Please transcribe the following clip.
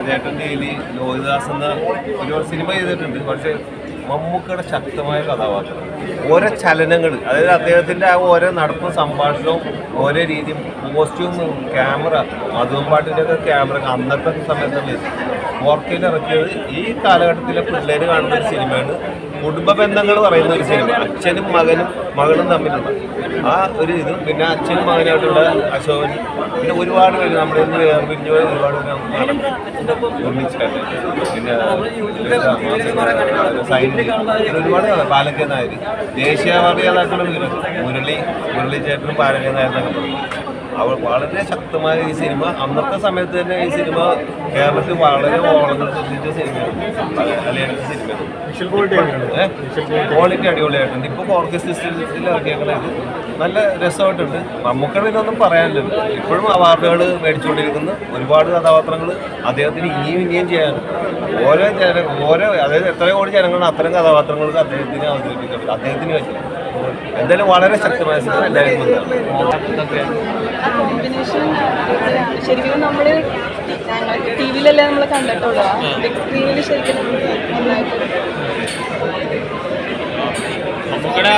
ചേട്ടൻ്റെ കയ്യിൽ ലോഹിദാസ് എന്ന ഒരുപാട് സിനിമ ചെയ്തിട്ടുണ്ട്. പക്ഷേ മമ്മൂക്കയുടെ ശക്തമായ കഥാപാത്രം, ഓരോ ചലനങ്ങൾ, അതായത് അദ്ദേഹത്തിൻ്റെ ആ ഓരോ നടപ്പും സംഭാഷണവും ഓരോ രീതിയും, കോസ്റ്റ്യൂമും, ക്യാമറ, മധുവമ്പാട്ടിൻ്റെ ഒക്കെ ക്യാമറ അന്നത്തെ സമയത്തല്ലേ 4K ഇറക്കിയത്. ഈ കാലഘട്ടത്തിലെ പിള്ളേർ കാണുന്ന ഒരു സിനിമയാണ്. കുടുംബ ബന്ധങ്ങൾ പറയുന്ന ഒരു സിനിമ, അച്ഛനും മകളും തമ്മിലുള്ള ആ ഒരു ഇത്. പിന്നെ അച്ഛനും മകനായിട്ടുള്ള അശോകൻ, പിന്നെ ഒരുപാട് പേര് നമ്മുടെ ഇന്ന് വേർപിരിഞ്ഞ ഒരുപാട് നിർമ്മിച്ചിട്ടുണ്ട്. പിന്നെ ഒരുപാട് പാലക്കൽ നായർ, ദേശീയ അവാർഡികളായിട്ടുള്ള മുരളി ചേട്ടനും പാലക്കൽ നായർ എന്നൊക്കെ പറയും. അവൾ വളരെ ശക്തമായ ഈ സിനിമ അന്നത്തെ സമയത്ത് തന്നെ ഈ സിനിമ കേരളത്തിൽ വളരെ ഓളങ്ങൾ സൃഷ്ടിച്ച സിനിമയാണ്. മലയാളത്തെ സിനിമ ക്വാളിറ്റി അടിപൊളിയായിട്ടുണ്ട്. ഇപ്പോൾ 4K സിസ്റ്റത്തിൽ ഇറക്കിയേക്കുന്നത് നല്ല രസമായിട്ടുണ്ട്. മമ്മൂക്കയുടെ ഇതൊന്നും പറയാനില്ലല്ലോ. ഇപ്പോഴും അവാർഡുകൾ മേടിച്ചുകൊണ്ടിരിക്കുന്ന ഒരുപാട് കഥാപാത്രങ്ങൾ അദ്ദേഹത്തിന് ഇനിയും ചെയ്യാനുണ്ട്. അതായത് എത്ര കോടി ജനങ്ങളാണ് അത്തരം കഥാപാത്രങ്ങൾക്ക് അദ്ദേഹത്തിന് അവതരിപ്പിക്കാൻ പറ്റും, അദ്ദേഹത്തിന് പറ്റില്ല. എന്തായാലും വളരെ ശക്തമായ സിനിമ എല്ലാവരും കോമ്പിനേഷൻ ശരിക്കും നമ്മൾ ടി വിയിലല്ലേ നമ്മൾ കണ്ടിട്ടുള്ളൂ. ബിഗ് സ്ക്രീനിൽ ശരിക്കും നന്നായിട്ട് നമുക്കിടെ